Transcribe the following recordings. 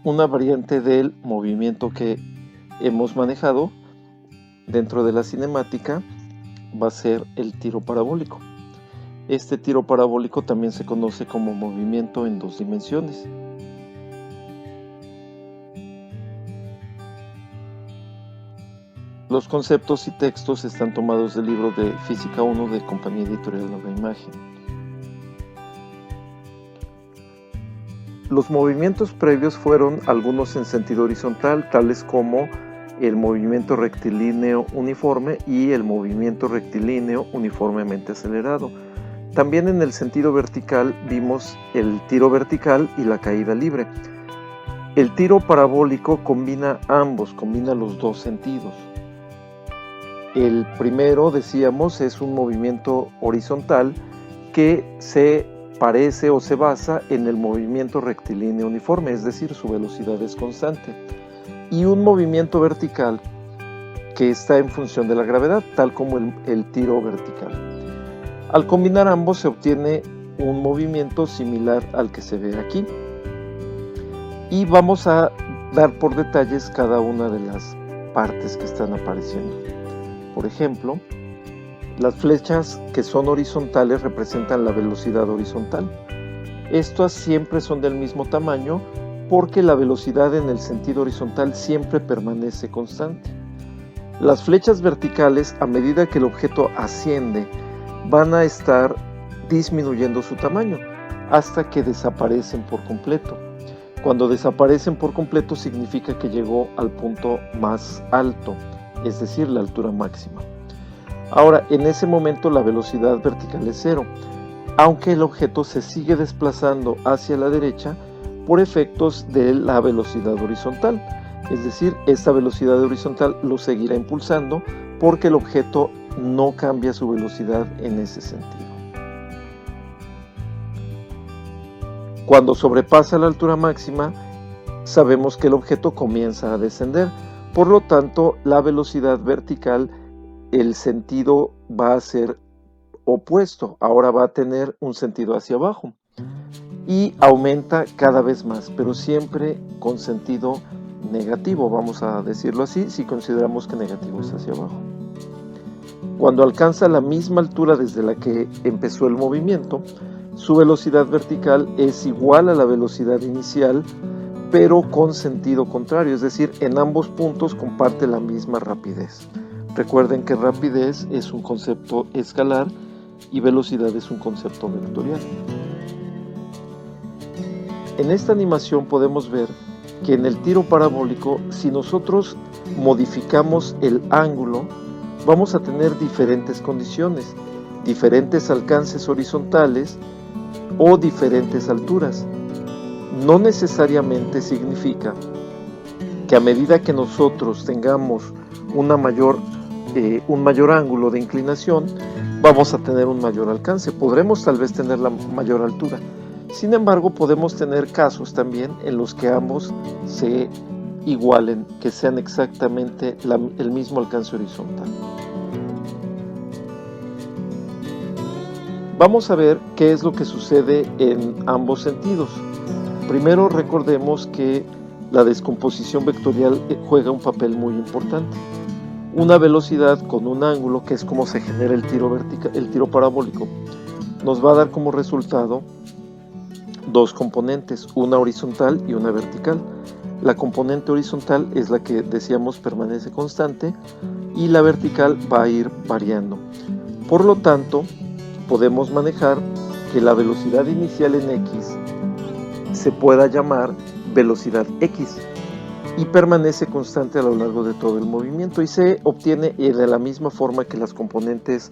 una variante del movimiento que hemos manejado dentro de la cinemática va a ser el tiro parabólico. Este tiro parabólico también se conoce como movimiento en 2 dimensiones. Los conceptos y textos están tomados del libro de Física 1 de Compañía Editorial Nueva Imagen. Los movimientos previos fueron algunos en sentido horizontal, tales como el movimiento rectilíneo uniforme y el movimiento rectilíneo uniformemente acelerado. También en el sentido vertical vimos el tiro vertical y la caída libre. El tiro parabólico combina ambos, combina los dos sentidos. El primero, decíamos, es un movimiento horizontal que se parece o se basa en el movimiento rectilíneo uniforme, es decir, su velocidad es constante. Y un movimiento vertical que está en función de la gravedad, tal como el tiro vertical. Al combinar ambos se obtiene un movimiento similar al que se ve aquí. Y vamos a dar por detalles cada una de las partes que están apareciendo. Por ejemplo, las flechas que son horizontales representan la velocidad horizontal. Estas siempre son del mismo tamaño porque la velocidad en el sentido horizontal siempre permanece constante. Las flechas verticales, a medida que el objeto asciende, van a estar disminuyendo su tamaño hasta que desaparecen por completo. Cuando desaparecen por completo significa que llegó al punto más alto, es decir, la altura máxima. Ahora, en ese momento la velocidad vertical es 0, aunque el objeto se sigue desplazando hacia la derecha por efectos de la velocidad horizontal. Es decir, esta velocidad horizontal lo seguirá impulsando porque el objeto no cambia su velocidad en ese sentido. Cuando sobrepasa la altura máxima, sabemos que el objeto comienza a descender. Por lo tanto, la velocidad vertical, el sentido va a ser opuesto. Ahora va a tener un sentido hacia abajo. Y aumenta cada vez más, pero siempre con sentido negativo, vamos a decirlo así, si consideramos que negativo es hacia abajo. Cuando alcanza la misma altura desde la que empezó el movimiento, su velocidad vertical es igual a la velocidad inicial, pero con sentido contrario, es decir, en ambos puntos comparte la misma rapidez. Recuerden que rapidez es un concepto escalar y velocidad es un concepto vectorial. En esta animación podemos ver que en el tiro parabólico, si nosotros modificamos el ángulo, vamos a tener diferentes condiciones, diferentes alcances horizontales o diferentes alturas. No necesariamente significa que a medida que nosotros tengamos un mayor ángulo de inclinación, vamos a tener un mayor alcance. Podremos tal vez tener la mayor altura. Sin embargo, podemos tener casos también en los que ambos se igualen, que sean exactamente el mismo alcance horizontal. Vamos a ver qué es lo que sucede en ambos sentidos. Primero recordemos que la descomposición vectorial juega un papel muy importante. Una velocidad con un ángulo, que es como se genera el tiro parabólico, nos va a dar como resultado dos componentes, una horizontal y una vertical. La componente horizontal es la que decíamos permanece constante y la vertical va a ir variando. Por lo tanto, podemos manejar que la velocidad inicial en X se pueda llamar velocidad X y permanece constante a lo largo de todo el movimiento y se obtiene de la misma forma que las componentes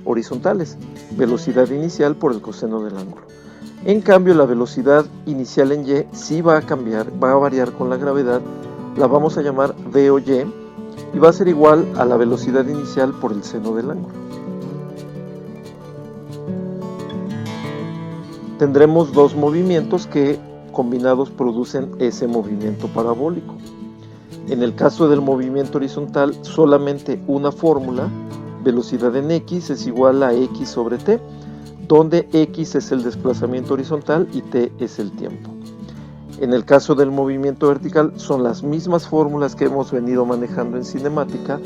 horizontales, velocidad inicial por el coseno del ángulo. En cambio, la velocidad inicial en Y sí va a cambiar, va a variar con la gravedad, la vamos a llamar V o Y y va a ser igual a la velocidad inicial por el seno del ángulo. Tendremos dos movimientos que combinados producen ese movimiento parabólico. En el caso del movimiento horizontal, solamente una fórmula, velocidad en X es igual a X sobre T, donde X es el desplazamiento horizontal y T es el tiempo. En el caso del movimiento vertical son las mismas fórmulas que hemos venido manejando en cinemática,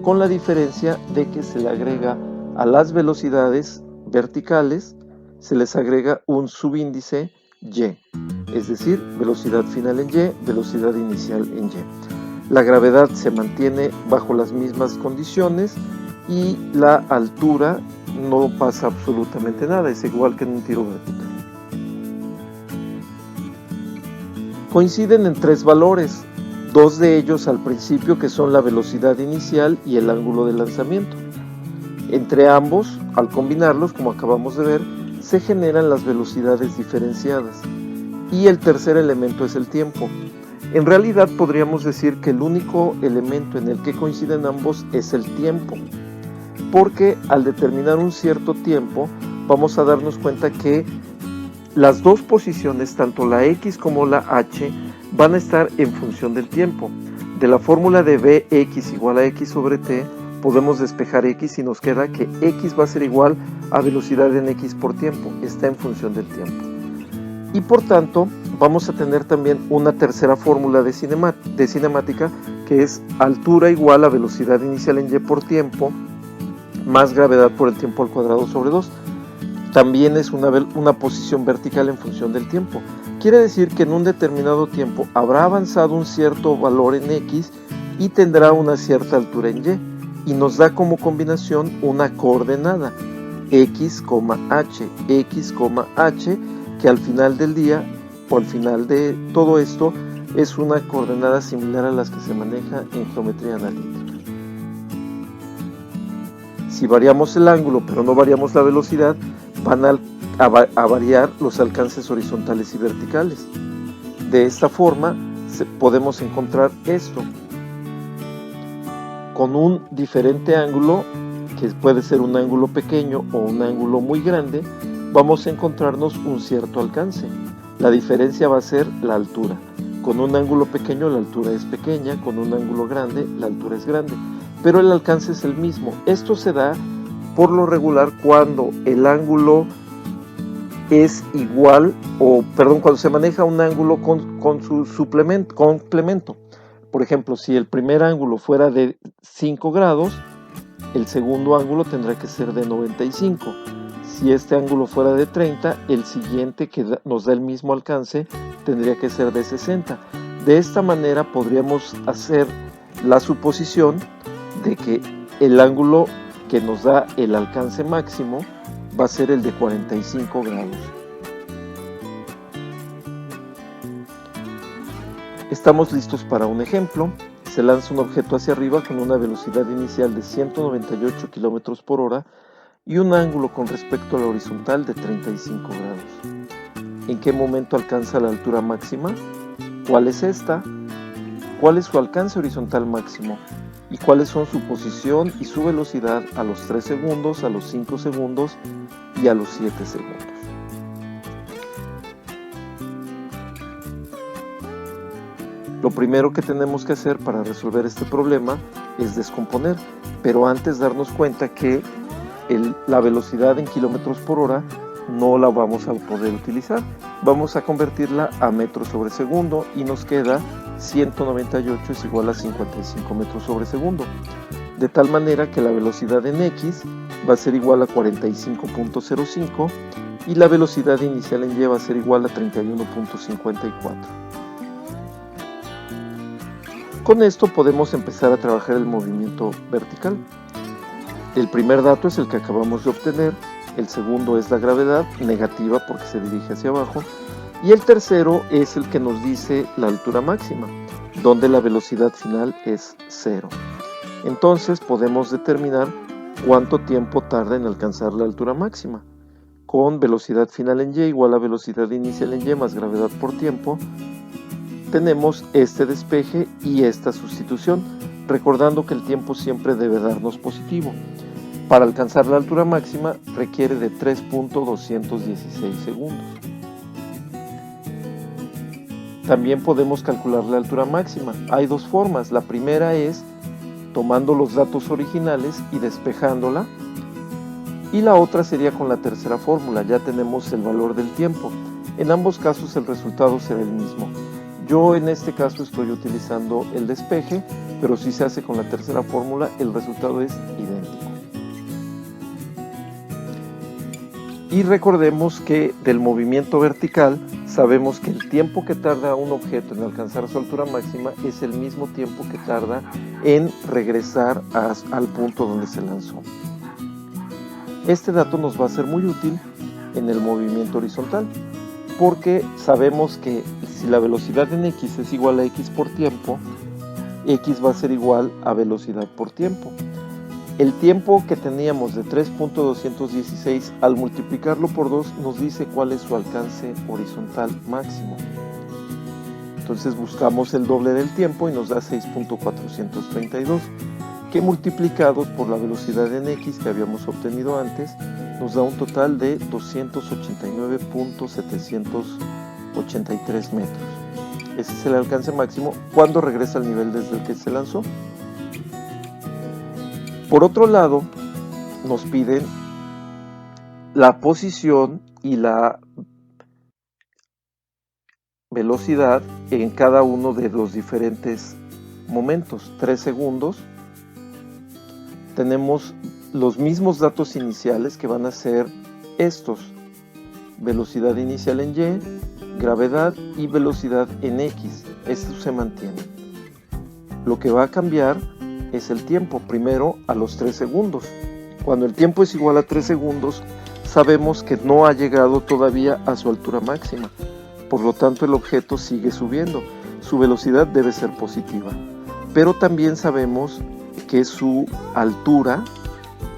con la diferencia de que se le agrega a las velocidades verticales, se les agrega un subíndice y, es decir, velocidad final en y, velocidad inicial en y. La gravedad se mantiene bajo las mismas condiciones y la altura no pasa absolutamente nada, es igual que en un tiro vertical. Coinciden en tres valores, dos de ellos al principio, que son la velocidad inicial y el ángulo de lanzamiento. Entre ambos, al combinarlos, como acabamos de ver, se generan las velocidades diferenciadas. Y el tercer elemento es el tiempo. En realidad podríamos decir que el único elemento en el que coinciden ambos es el tiempo, porque al determinar un cierto tiempo vamos a darnos cuenta que las dos posiciones, tanto la X como la H, van a estar en función del tiempo. De la fórmula de Bx igual a X sobre T, podemos despejar X y nos queda que X va a ser igual a velocidad en X por tiempo, está en función del tiempo. Y por tanto, vamos a tener también una tercera fórmula de cinemática, que es altura igual a velocidad inicial en Y por tiempo, más gravedad por el tiempo al cuadrado sobre 2. También es una posición vertical en función del tiempo. Quiere decir que en un determinado tiempo habrá avanzado un cierto valor en X y tendrá una cierta altura en Y, y nos da como combinación una coordenada X, H, que al final del día o al final de todo esto es una coordenada similar a las que se maneja en geometría analítica. Si variamos el ángulo pero no variamos la velocidad, van a variar los alcances horizontales y verticales. De esta forma podemos encontrar esto. Con un diferente ángulo, que puede ser un ángulo pequeño o un ángulo muy grande, vamos a encontrarnos un cierto alcance. La diferencia va a ser la altura. Con un ángulo pequeño la altura es pequeña, con un ángulo grande la altura es grande, pero el alcance es el mismo. Esto se da por lo regular cuando el ángulo es igual, cuando se maneja un ángulo con su complemento. Por ejemplo, si el primer ángulo fuera de 5 grados, el segundo ángulo tendrá que ser de 95. Si este ángulo fuera de 30, el siguiente, que nos da el mismo alcance, tendría que ser de 60. De esta manera podríamos hacer la suposición de que el ángulo que nos da el alcance máximo va a ser el de 45 grados. Estamos listos para un ejemplo. Se lanza un objeto hacia arriba con una velocidad inicial de 198 km por hora y un ángulo con respecto a la horizontal de 35 grados. ¿En qué momento alcanza la altura máxima? ¿Cuál es esta? ¿Cuál es su alcance horizontal máximo? ¿Y cuáles son su posición y su velocidad a los 3 segundos, a los 5 segundos y a los 7 segundos? Lo primero que tenemos que hacer para resolver este problema es descomponer, pero antes darnos cuenta que la velocidad en kilómetros por hora no la vamos a poder utilizar. Vamos a convertirla a metros sobre segundo y nos queda 198 es igual a 55 metros sobre segundo. De tal manera que la velocidad en X va a ser igual a 45.05 y la velocidad inicial en Y va a ser igual a 31.54. Con esto podemos empezar a trabajar el movimiento vertical. El primer dato es el que acabamos de obtener, el segundo es la gravedad, negativa porque se dirige hacia abajo, y el tercero es el que nos dice la altura máxima, donde la velocidad final es 0. Entonces podemos determinar cuánto tiempo tarda en alcanzar la altura máxima. Con velocidad final en Y igual a velocidad inicial en Y más gravedad por tiempo, tenemos este despeje y esta sustitución, recordando que el tiempo siempre debe darnos positivo. Para alcanzar la altura máxima requiere de 3.216 segundos. También podemos calcular la altura máxima. Hay dos formas. La primera es tomando los datos originales y despejándola. Y la otra sería con la tercera fórmula. Ya tenemos el valor del tiempo. En ambos casos el resultado será el mismo. Yo en este caso estoy utilizando el despeje, pero si se hace con la tercera fórmula, el resultado es idéntico. Y recordemos que del movimiento vertical sabemos que el tiempo que tarda un objeto en alcanzar su altura máxima es el mismo tiempo que tarda en regresar al punto donde se lanzó. Este dato nos va a ser muy útil en el movimiento horizontal, porque sabemos que si la velocidad en x es igual a x por tiempo, x va a ser igual a velocidad por tiempo. El tiempo que teníamos de 3.216 al multiplicarlo por 2 nos dice cuál es su alcance horizontal máximo. Entonces buscamos el doble del tiempo y nos da 6.432, que multiplicados por la velocidad en x que habíamos obtenido antes, nos da un total de 289.783 metros. Ese es el alcance máximo cuando regresa al nivel desde el que se lanzó. Por otro lado, nos piden la posición y la velocidad en cada uno de los diferentes momentos. 3 segundos. Tenemos los mismos datos iniciales que van a ser estos: velocidad inicial en y, gravedad y velocidad en x. Esto se mantiene. Lo que va a cambiar es el tiempo, primero a los 3 segundos. Cuando el tiempo es igual a 3 segundos, sabemos que no ha llegado todavía a su altura máxima. Por lo tanto, el objeto sigue subiendo. Su velocidad debe ser positiva. Pero también sabemos que su altura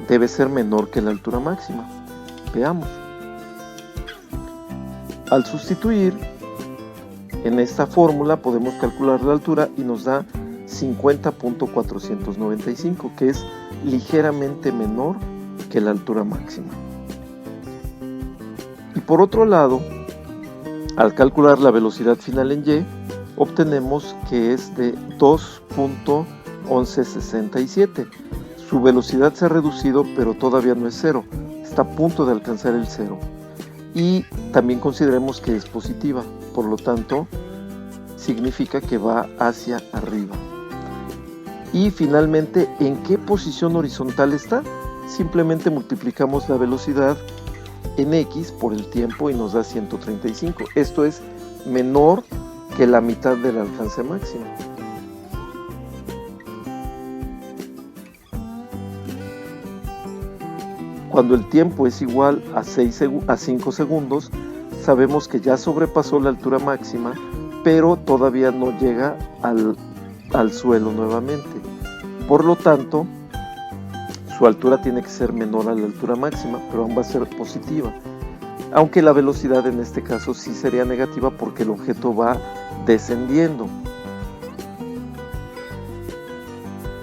debe ser menor que la altura máxima. Veamos. Al sustituir en esta fórmula podemos calcular la altura y nos da 50.495, que es ligeramente menor que la altura máxima. Y por otro lado, al calcular la velocidad final en y, obtenemos que es de 2.1167. Su velocidad se ha reducido, pero todavía no es cero, está a punto de alcanzar el cero. Y también consideremos que es positiva, por lo tanto, significa que va hacia arriba. Y finalmente, ¿en qué posición horizontal está? Simplemente multiplicamos la velocidad en x por el tiempo y nos da 135. Esto es menor que la mitad del alcance máximo. Cuando el tiempo es igual a 5 segundos, sabemos que ya sobrepasó la altura máxima, pero todavía no llega al suelo nuevamente. Por lo tanto, su altura tiene que ser menor a la altura máxima, pero aún va a ser positiva. Aunque la velocidad en este caso sí sería negativa porque el objeto va descendiendo.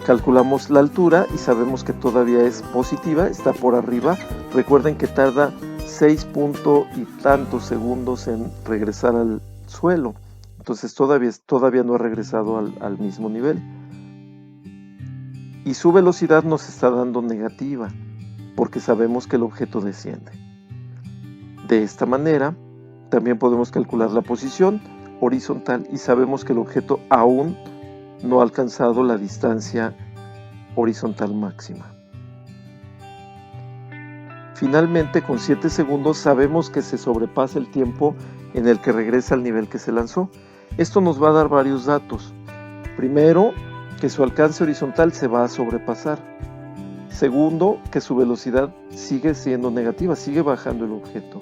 Calculamos la altura y sabemos que todavía es positiva, está por arriba. Recuerden que tarda 6 y tantos segundos en regresar al suelo. Entonces todavía no ha regresado al mismo nivel. Y su velocidad nos está dando negativa, porque sabemos que el objeto desciende. De esta manera, también podemos calcular la posición horizontal y sabemos que el objeto aún no ha alcanzado la distancia horizontal máxima. Finalmente, con 7 segundos sabemos que se sobrepasa el tiempo en el que regresa al nivel que se lanzó. Esto nos va a dar varios datos. Primero, que su alcance horizontal se va a sobrepasar. Segundo, que su velocidad sigue siendo negativa, sigue bajando el objeto.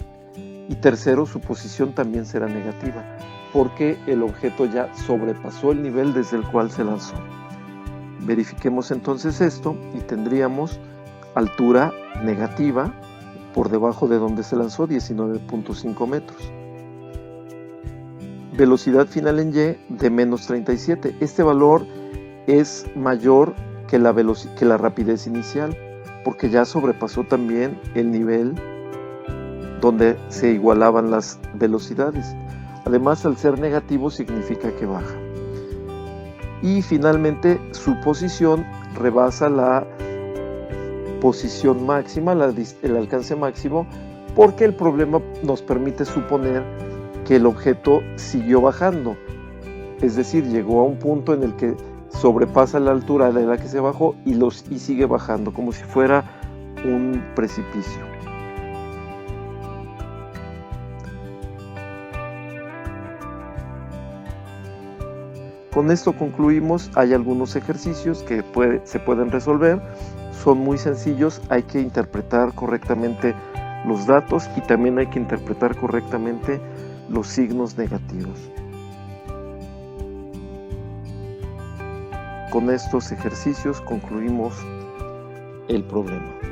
Y tercero, su posición también será negativa, porque el objeto ya sobrepasó el nivel desde el cual se lanzó. Verifiquemos entonces esto y tendríamos altura negativa por debajo de donde se lanzó, 19.5 metros. Velocidad final en y de menos 37. Este valor es mayor que la rapidez inicial, porque ya sobrepasó también el nivel donde se igualaban las velocidades. Además, al ser negativo significa que baja. Y finalmente, su posición rebasa la posición máxima, el alcance máximo, porque el problema nos permite suponer que el objeto siguió bajando. Es decir, llegó a un punto en el que sobrepasa la altura de la que se bajó y sigue bajando, como si fuera un precipicio. Con esto concluimos. Hay algunos ejercicios que se pueden resolver. Son muy sencillos. Hay que interpretar correctamente los datos y también hay que interpretar correctamente los signos negativos. Con estos ejercicios concluimos el problema.